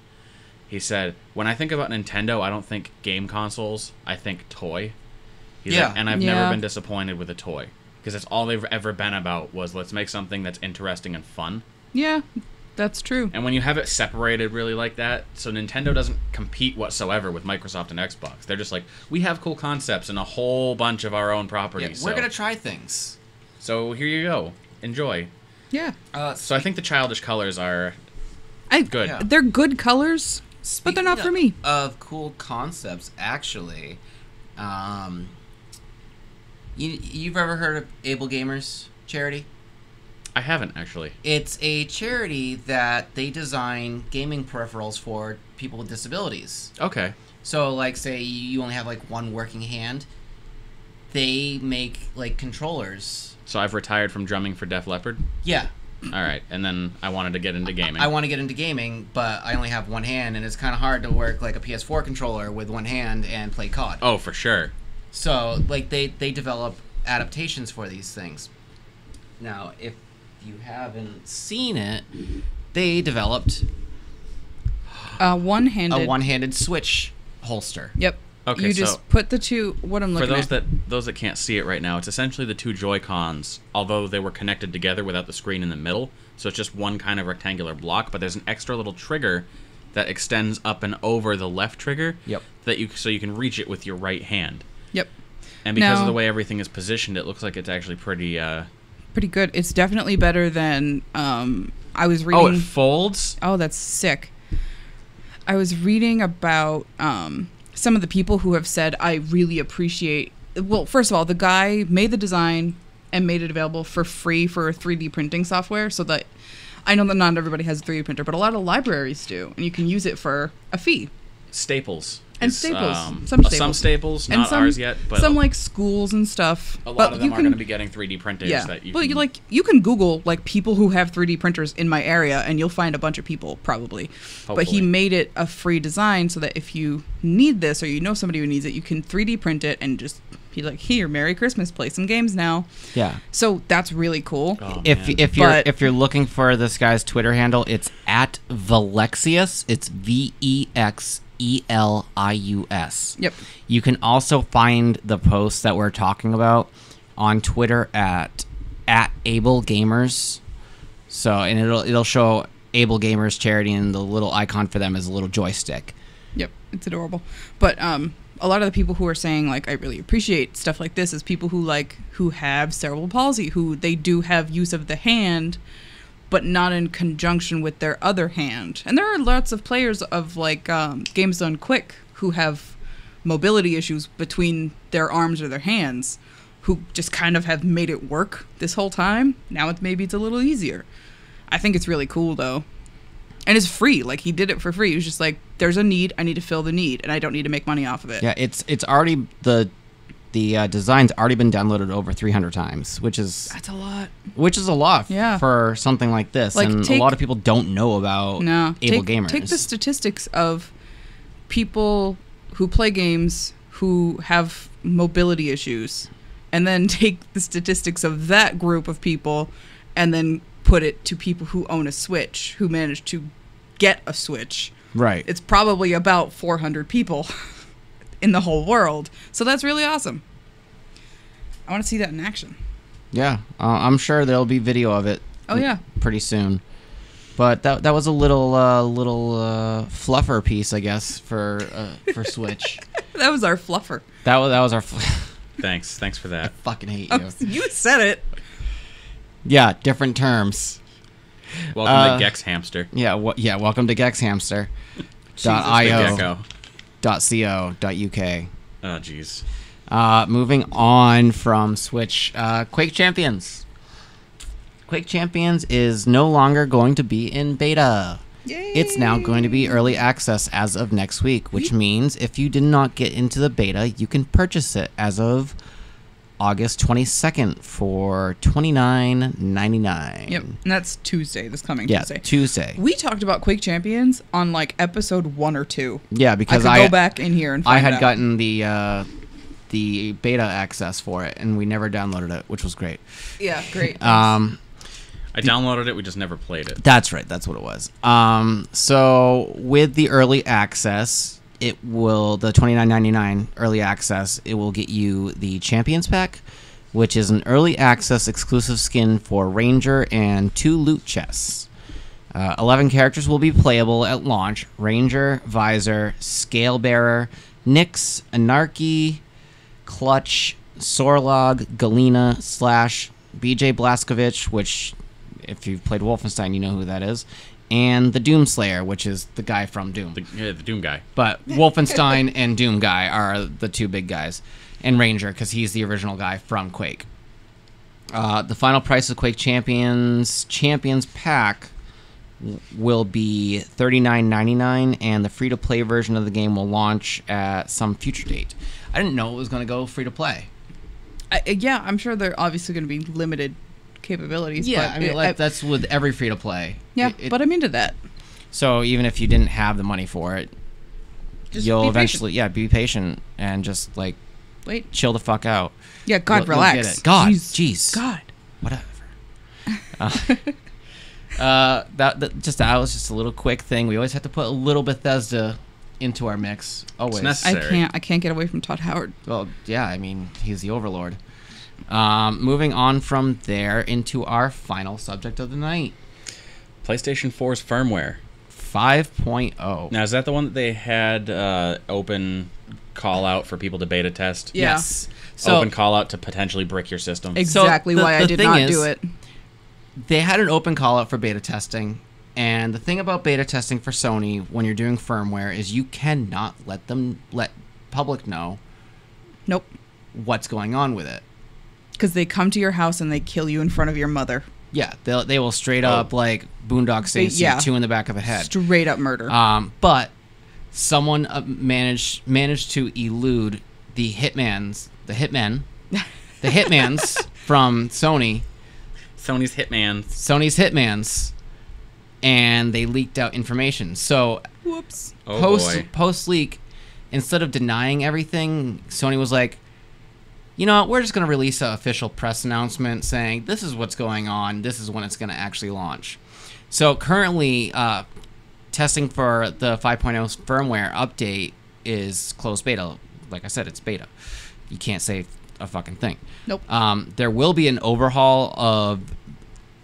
He said, when I think about Nintendo, I don't think game consoles, I think toy. He's Yeah. like, and I've Yeah. never been disappointed with a toy. Because that's all they've ever been about was let's make something that's interesting and fun. Yeah, that's true. And when you have it separated really like that, so Nintendo doesn't compete whatsoever with Microsoft and Xbox. They're just like, we have cool concepts and a whole bunch of our own Yeah, properties. we're so, gonna try things. so here you go. Enjoy. Yeah, So I think the childish colors are I good. Yeah. They're good colors, but they're not for me. Of cool concepts, actually, you've ever heard of Able Gamers charity? I haven't, actually. It's a charity that they design gaming peripherals for people with disabilities. Okay. So, like, say you only have like one working hand, they make like controllers. So I've retired from drumming for Def Leppard. Yeah, All right. And then I wanted to get into gaming. I want to get into gaming, but I only have one hand, and it's kind of hard to work like a PS4 controller with one hand and play COD. Oh, for sure. So, like, they develop adaptations for these things. Now, if you haven't seen it, they developed One-handed. a one-handed Switch holster. Yep. Okay, You just so put the two. What I'm for looking those at. that can't see it right now, it's essentially the two Joy-Cons, although they were connected together without the screen in the middle. So it's just one kind of rectangular block, but there's an extra little trigger that extends up and over the left trigger. Yep. So you can reach it with your right hand. Yep. And because of Now- the way everything is positioned, it looks like it's actually pretty. Pretty good. It's definitely better than I was reading. Oh, it folds. Oh, that's sick. I was reading about some of the people who have said, I really appreciate. Well, first of all, the guy made the design and made it available for free for 3D printing software so that I know that not everybody has a 3D printer, but a lot of libraries do, and you can use it for a fee. Staples. And is, Staples. Some Some Staples, And not ours yet, but some like schools and stuff. a lot But of them you are can- going to be getting 3D printers Yeah, that you but can... you can Google like people who have 3D printers in my area, and you'll find a bunch of people probably. But he Hopefully. made it a free design so that if you need this or you know somebody who needs it, you can 3D print it and just be like, "Here, Merry Christmas, play some games now." Yeah. So that's really cool. Oh, If man. if you're looking for this guy's Twitter handle, it's at Velexius. It's VEXELIUS. Yep. You can also find the posts that we're talking about on Twitter at Able Gamers. So, and it'll show Able Gamers charity, and the little icon for them is a little joystick. Yep, it's adorable. But a lot of the people who are saying like I really appreciate stuff like this is people who have cerebral palsy, who they do have use of the hand, but not in conjunction with their other hand. And there are lots of players of like Games Done Quick who have mobility issues between their arms or their hands, who just kind of have made it work this whole time. Now maybe it's a little easier. I think it's really cool though. And it's free. Like, he did it for free. He was just like, there's a need. I need to fill the need. And I don't need to make money off of it. Yeah, it's already... The design's already been downloaded over 300 times, which is... That's a lot. Which is a lot for something like this. Like, and a lot of people don't know about able gamers. Take the statistics of people who play games who have mobility issues, and then take the statistics of that group of people and then put it to people who own a Switch, who managed to get a Switch. Right. It's probably about 400 people in the whole world. So that's really awesome. I want to see that in action. Yeah. I'm sure there'll be video of it. Oh, yeah. Pretty soon. But that was a little fluffer piece, I guess, for Switch. That was our fluffer. That was our... Thanks for that. I fucking hate you. You said it. Yeah, different terms. Welcome to Gex Hamster. Yeah, welcome to Gex Hamster. .io. .co.uk. Oh, jeez. Moving on from Switch, Quake Champions. Quake Champions is no longer going to be in beta. Yay. It's now going to be early access as of next week, which means if you did not get into the beta, you can purchase it as of August 22nd for $29.99. Yep, and that's Tuesday, this coming Tuesday. Yeah, Tuesday. We talked about Quake Champions on like episode 1 or 2. Yeah, because I could go back in here and find out. I had gotten the beta access for it, and we never downloaded it, which was great. Yeah, great. I downloaded it, we just never played it. That's right, that's what it was. So with the early access, it will, the $29.99 early access, it will get you the Champions Pack, which is an early access exclusive skin for Ranger and 2 loot chests. 11 characters will be playable at launch: Ranger, Visor, Scalebearer, Nyx, Anarchy, Clutch, Sorlog, Galena, Slash, BJ Blazkowicz, which, if you've played Wolfenstein, you know who that is, and the Doomslayer, which is the guy from Doom. The Doom guy. But Wolfenstein and Doom guy are the 2 big guys. And Ranger, because he's the original guy from Quake. The final price of Quake Champions Pack will be $39.99, and the free-to-play version of the game will launch at some future date. I didn't know it was going to go free-to-play. Yeah, I'm sure they're obviously going to be limited capabilities. Yeah, but I mean, that's with every free-to-play. Yeah, but I'm into that. So even if you didn't have the money for it, you'll eventually, be patient and just, like, wait, chill the fuck out. Yeah, God, relax. You'll get it. God, jeez. God. Whatever. That was just a little quick thing. We always have to put a little Bethesda into our mix. Always. It's necessary. I can't get away from Todd Howard. Well, yeah, I mean, he's the overlord. Moving on from there into our final subject of the night. PlayStation 4's firmware. 5.0. Now, is that the one that they had open call out for people to beta test? Yeah. Yes. So, open call out to potentially brick your system. Exactly why I did not do it. They had an open call out for beta testing, and the thing about beta testing for Sony when you're doing firmware is you cannot let public know what's going on with it. Because they come to your house and they kill you in front of your mother. Yeah, they will straight up, like, Boondock Saints you 2 in the back of the head. Straight up murder. But someone managed to elude the hitmans from Sony. Sony's hitmans, and they leaked out information. So, whoops. Post leak, instead of denying everything, Sony was like, you know what, we're just going to release an official press announcement saying this is what's going on, this is when it's going to actually launch. So currently, testing for the 5.0 firmware update is closed beta. Like I said, it's beta. You can't say a fucking thing. Nope. There will be an overhaul of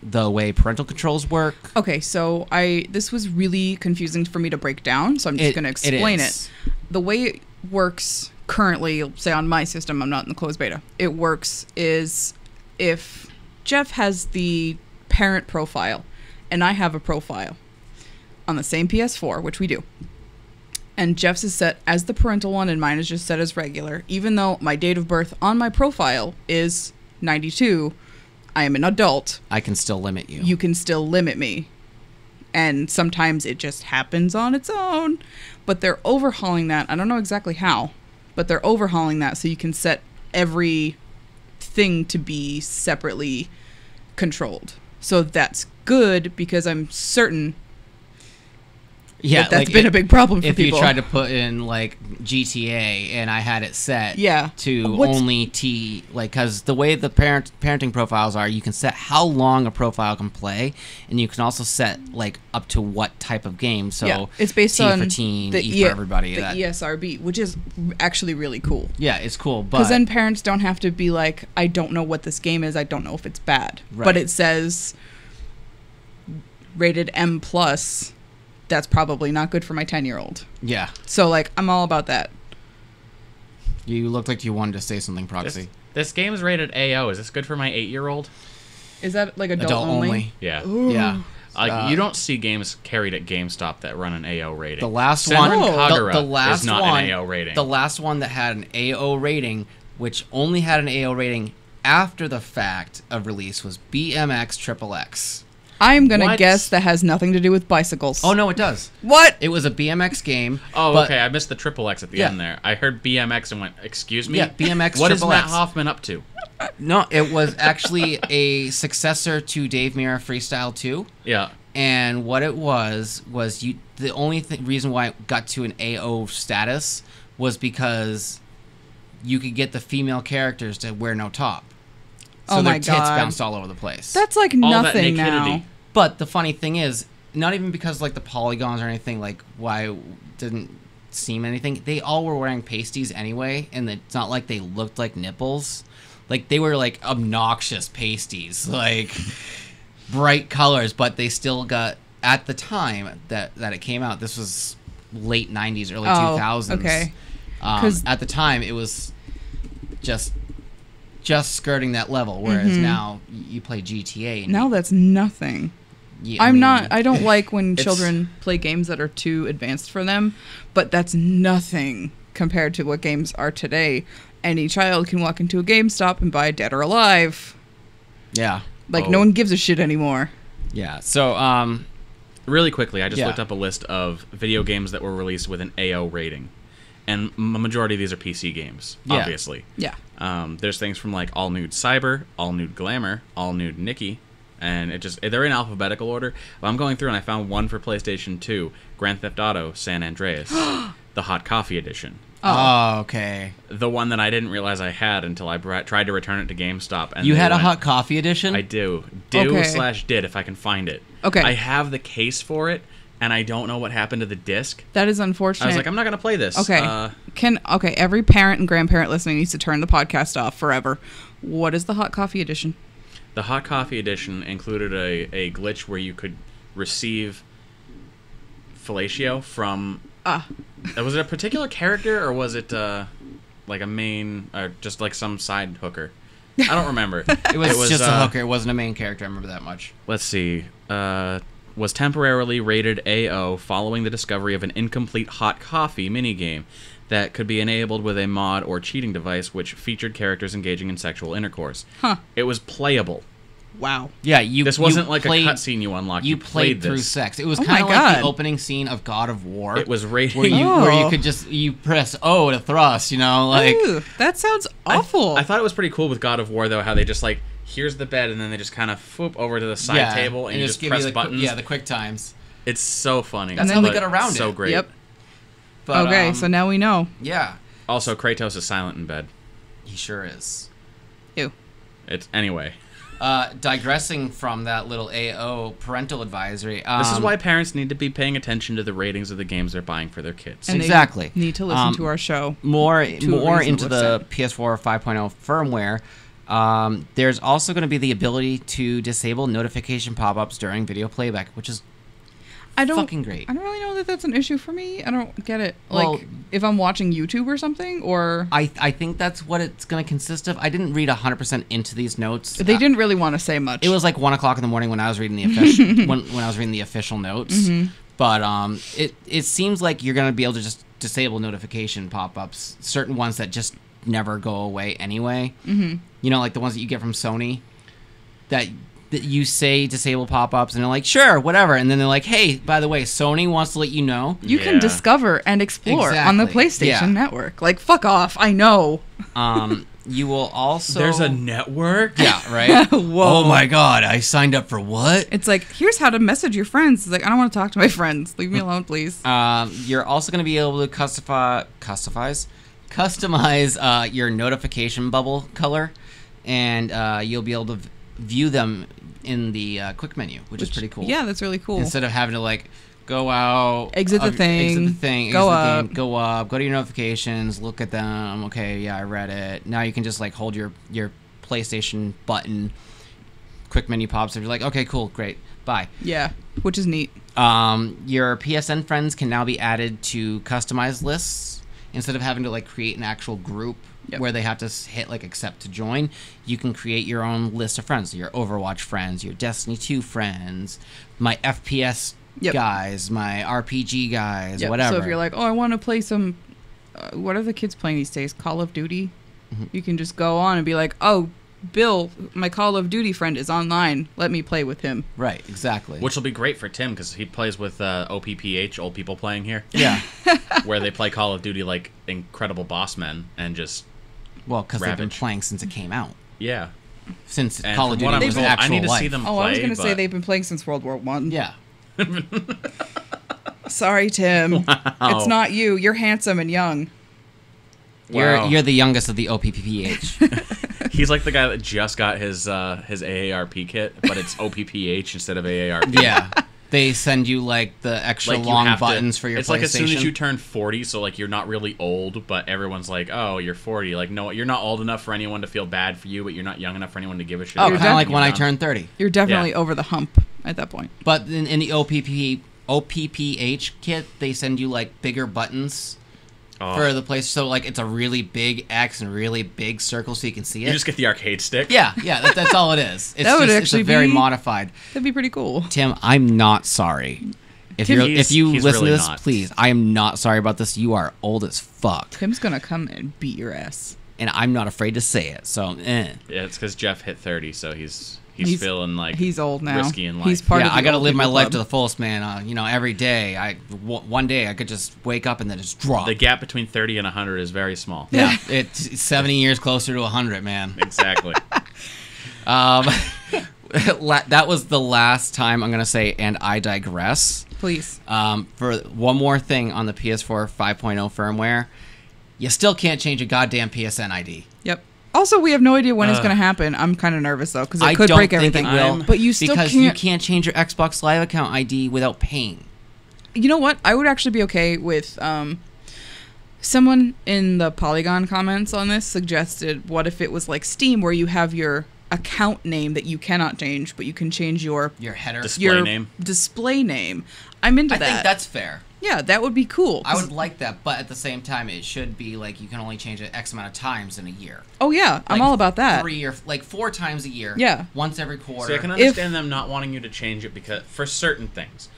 the way parental controls work. Okay, so this was really confusing for me to break down, so I'm just going to explain it. The way it works currently, say on my system, I'm not in the closed beta, it works is if Jeff has the parent profile and I have a profile on the same PS4, which we do, and Jeff's is set as the parental one and mine is just set as regular, even though my date of birth on my profile is 92, I am an adult. I can still limit you. You can still limit me. And sometimes it just happens on its own. But they're overhauling that. I don't know exactly how, but they're overhauling that so you can set every thing to be separately controlled. So that's good because I'm certain that's been a big problem for if people. If you tried to put in like GTA and I had it set to only because the way the parenting profiles are, you can set how long a profile can play, and you can also set like up to what type of game. So it's based T on for teen, E for everybody. The ESRB, which is actually really cool. Yeah, it's cool, because then parents don't have to be like, I don't know what this game is. I don't know if it's bad, but it says rated M+. That's probably not good for my 10-year-old. Yeah. So, like, I'm all about that. You looked like you wanted to say something, Proxy. This game is rated AO. Is this good for my 8-year-old? Is that, like, adult only? Yeah. Ooh. Yeah. You don't see games carried at GameStop that run an AO rating. The last one is not an AO rating. The last one that had an AO rating, which only had an AO rating after the fact of release, was BMX XXX. I'm going to guess that has nothing to do with bicycles. Oh, no, it does. What? It was a BMX game. Oh, okay. I missed the XXX at the end there. I heard BMX and went, excuse me? Yeah, BMX What XXX. is Matt Hoffman up to? No, it was actually a successor to Dave Mirra Freestyle 2. Yeah. And what it was the only reason why it got to an AO status was because you could get the female characters to wear no top. So their tits bounced all over the place. That's like nothing now. But the funny thing is, not even because like the polygons or anything, like why it didn't seem anything. They all were wearing pasties anyway, and it's not like they looked like nipples. Like they were like obnoxious pasties, like bright colors, but they still got, at the time that it came out, this was late 90s, early 2000s. Okay. At the time, it was just skirting that level, whereas now you play GTA. Now that's nothing. Yeah, I don't like when children play games that are too advanced for them, but that's nothing compared to what games are today. Any child can walk into a GameStop and buy Dead or Alive. Yeah. Like, no one gives a shit anymore. Yeah. So, really quickly, I just looked up a list of video games that were released with an AO rating. And a majority of these are PC games, obviously. Yeah. There's things from, like, All Nude Cyber, All Nude Glamour, All Nude Nikki, and they're in alphabetical order. But I'm going through and I found one for PlayStation 2, Grand Theft Auto San Andreas, the Hot Coffee Edition. Oh, okay. The one that I didn't realize I had until I tried to return it to GameStop. And you had a Hot Coffee Edition? I do. Did if I can find it. Okay. I have the case for it, and I don't know what happened to the disc. That is unfortunate. I was like, I'm not going to play this. Okay. Every parent and grandparent listening needs to turn the podcast off forever. What is the Hot Coffee Edition? The Hot Coffee Edition included a glitch where you could receive fellatio from... Was it a particular character, or was it like a main, or just like some side hooker? I don't remember. It was just a hooker. It wasn't a main character. I remember that much. Let's see. Was temporarily rated AO following the discovery of an incomplete hot coffee minigame that could be enabled with a mod or cheating device which featured characters engaging in sexual intercourse. It was playable. Wow. Yeah, this wasn't like a cutscene you unlocked. You played through this. sex. It was kind of like the opening scene of God of War. It was rated where you could just press O to thrust. Like, ooh, that sounds awful. I thought it was pretty cool with God of War though, how they just like, here's the bed, and then they just kind of swoop over to the side table and you just press buttons. The quick times. It's so funny. That's how they got around it. So great. Yep. But, okay, so now we know. Yeah. Also, Kratos is silent in bed. He sure is. Ew. Anyway. Digressing from that little AO parental advisory. This is why parents need to be paying attention to the ratings of the games they're buying for their kids. And exactly. They need to listen to our show. More into the PS4 5.0 firmware. There's also going to be the ability to disable notification pop-ups during video playback, which is fucking great. I don't really know that that's an issue for me. I don't get it. Well, Like, if I'm watching YouTube or something, or... I think that's what it's going to consist of. I didn't read 100% into these notes. They didn't really want to say much. It was like 1 o'clock in the morning when I was reading the official when I was reading the official notes. Mm-hmm. But it seems like you're going to be able to just disable notification pop-ups, certain ones that just never go away anyway. Mm-hmm. You know, like the ones that you get from Sony that you say disable pop-ups and they're like, sure, whatever. And then they're like, hey, by the way, Sony wants to let you know. You can discover and explore on the PlayStation Yeah. Network. Like, fuck off. I know. You will also... There's a network? Yeah, right? Whoa. Oh my god, I signed up for what? It's like, here's how to message your friends. It's like, I don't want to talk to my friends. Leave me alone, please. You're also going to be able to customize your notification bubble color, and you'll be able to view them in the quick menu, which is pretty cool. Yeah, that's really cool. Instead of having to like go out, Exit the thing, exit the game, go up, go to your notifications, look at them. Okay, yeah, I read it. Now you can just like hold your PlayStation button. Quick menu pops up. You're like, okay, cool, great, bye. Yeah, which is neat. Your PSN friends can now be added to customized lists instead of having to like create an actual group. Yep. Where they have to hit like accept to join. You can create your own list of friends. Your Overwatch friends, your Destiny 2 friends, my FPS guys, my RPG guys, whatever. So if you're like, oh, I want to play some, what are the kids playing these days? Call of Duty? Mm-hmm. You can just go on and be like, oh, Bill, my Call of Duty friend is online. Let me play with him. Right, exactly. Which will be great for Tim because he plays with OPPH, Old People Playing Here. Yeah. Where they play Call of Duty like incredible boss men and just... Well, because they've been playing since it came out. Yeah. Since And Call of Duty was actual I need to life. see them play. Oh, I was going to say they've been playing since World War I. Yeah. Sorry, Tim. Wow. It's not you. You're handsome and young. Wow. You're the youngest of the OPPH. He's like the guy that just got his AARP kit, but it's OPPH instead of AARP. Yeah. They send you like the extra long buttons for your PlayStation. It's like as soon as you turn 40, so like you're not really old, but everyone's like, "Oh, you're 40." Like, no, you're not old enough for anyone to feel bad for you, but you're not young enough for anyone to give a shit. Oh, kind of like when I turned 30. You're definitely over the hump at that point. But in the OPPH kit, they send you like bigger buttons for the place. So like it's a really big X and really big circle so you can see it. You just get the arcade stick? Yeah, that's all it is. It's that would just, actually it's a very be modified. That'd be pretty cool. Tim, I'm not sorry. If you he's listen really to this, not. please, I am not sorry about this. You are old as fuck. Tim's gonna come and beat your ass. And I'm not afraid to say it. So, Yeah, it's because Jeff hit 30, so he's feeling like he's old now. risky in life. He's part of the I gotta old live my people life club. to the fullest, man. Every day. One day I could just wake up and then just drop. The gap between 30 and 100 is very small. Yeah, it's 70 years closer to 100, man. Exactly. That was the last time I'm gonna say, and I digress. Please. For one more thing on the PS4 5.0 firmware, you still can't change a goddamn PSN ID. Yep. Also, we have no idea when it's going to happen. I'm kind of nervous, though, because it could don't break think everything. It will, but you still because can't. you can't change your Xbox Live account ID without paying. You know what? I would actually be okay with... someone in the Polygon comments on this suggested, what if it was like Steam, where you have your account name that you cannot change, but you can change your header, display name. I'm into that. I think that's fair. Yeah, that would be cool. I would like that, but at the same time, it should be like you can only change it X amount of times in a year. Oh yeah, I'm all about that. 4 times a year. Yeah, once every quarter. So I can understand them not wanting you to change it because for certain things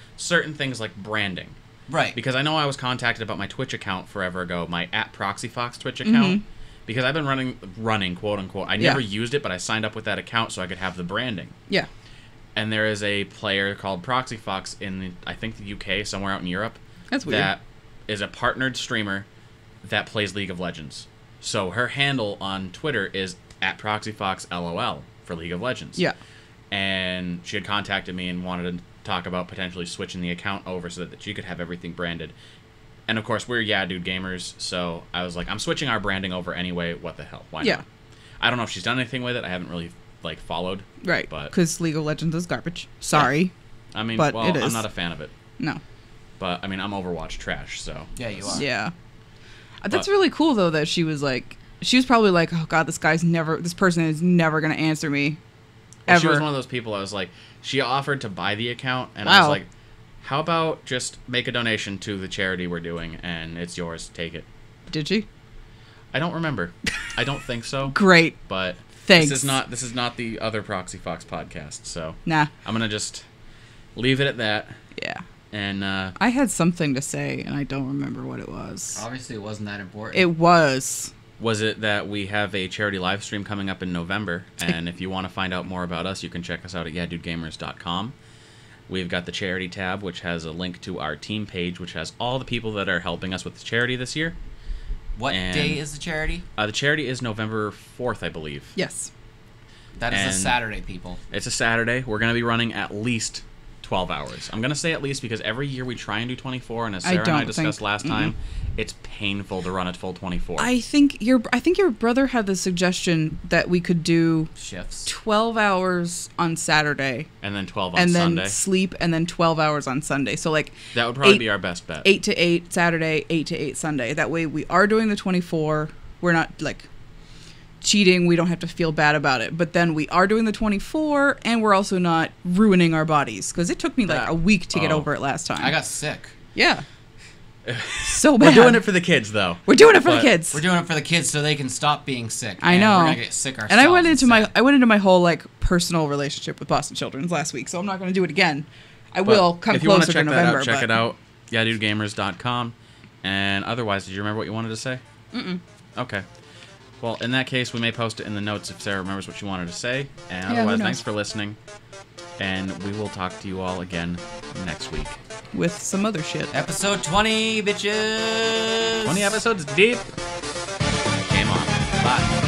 like branding. Right. Because I know I was contacted about my Twitch account forever ago, my @ProxyFox Twitch account, because I've been running quote unquote. I never used it, but I signed up with that account so I could have the branding. Yeah. And there is a player called ProxyFox in, I think, the UK, somewhere out in Europe. That's weird. That is a partnered streamer that plays League of Legends. So her handle on Twitter is @ProxyFoxLOL for League of Legends. Yeah. And she had contacted me and wanted to talk about potentially switching the account over so that she could have everything branded. And of course, we're YeahDude gamers, so I was like, I'm switching our branding over anyway. What the hell? Why not? I don't know if she's done anything with it. I haven't really followed. Right. But because League of Legends is garbage. Sorry. Yeah. I mean, but well, it is. I'm not a fan of it. No. But I mean, I'm Overwatch trash, so yeah, you are. Yeah. That's really cool though that she was probably like, oh god, this person is never gonna answer me. Well, ever. she was one of those people. I was like, she offered to buy the account, and I was like, How about just make a donation to the charity we're doing, and it's yours. Take it. Did you? I don't remember. I don't think so. Great. But Thanks. This is not the other Proxy Fox podcast. So Nah. I'm gonna just leave it at that. Yeah. And I had something to say, and I don't remember what it was. Obviously, it wasn't that important. It was. was it that we have a charity live stream coming up in November, and if you want to find out more about us, you can check us out at YeahDudeGamers.com. We've got the charity tab, which has a link to our team page, which has all the people that are helping us with the charity this year. What day is the charity? The charity is November 4th, I believe. Yes. That is a Saturday, people. It's a Saturday. We're going to be running at least 12 hours. I'm going to say at least because every year we try and do 24, and as Sarah and I discussed last time, it's painful to run a full 24. I think your brother had the suggestion that we could do shifts. 12 hours on Saturday. And then 12 on Sunday. Sunday. And then sleep, and then 12 hours on Sunday. So, like... That would probably be our best bet. 8 to 8 Saturday, 8 to 8 Sunday. That way we are doing the 24. We're not, like, cheating. We don't have to feel bad about it. But then we are doing the 24, and we're also not ruining our bodies. Because it took me, like, a week to get over it last time. I got sick. Yeah. So bad. We're doing it for the kids, though. We're doing it for the kids. We're doing it for the kids so they can stop being sick. I know. We're gonna get sick ourselves. And I went into my whole like personal relationship with Boston Children's last week, so I'm not going to do it again. I will come closer to November. Check it out. YeahDudeGamers.com. And otherwise, did you remember what you wanted to say? Mm-mm. Okay. Well, in that case, we may post it in the notes if Sarah remembers what she wanted to say. And otherwise, thanks for listening. And we will talk to you all again next week. With some other shit. Episode 20, bitches! 20 episodes deep. Game on. Bye.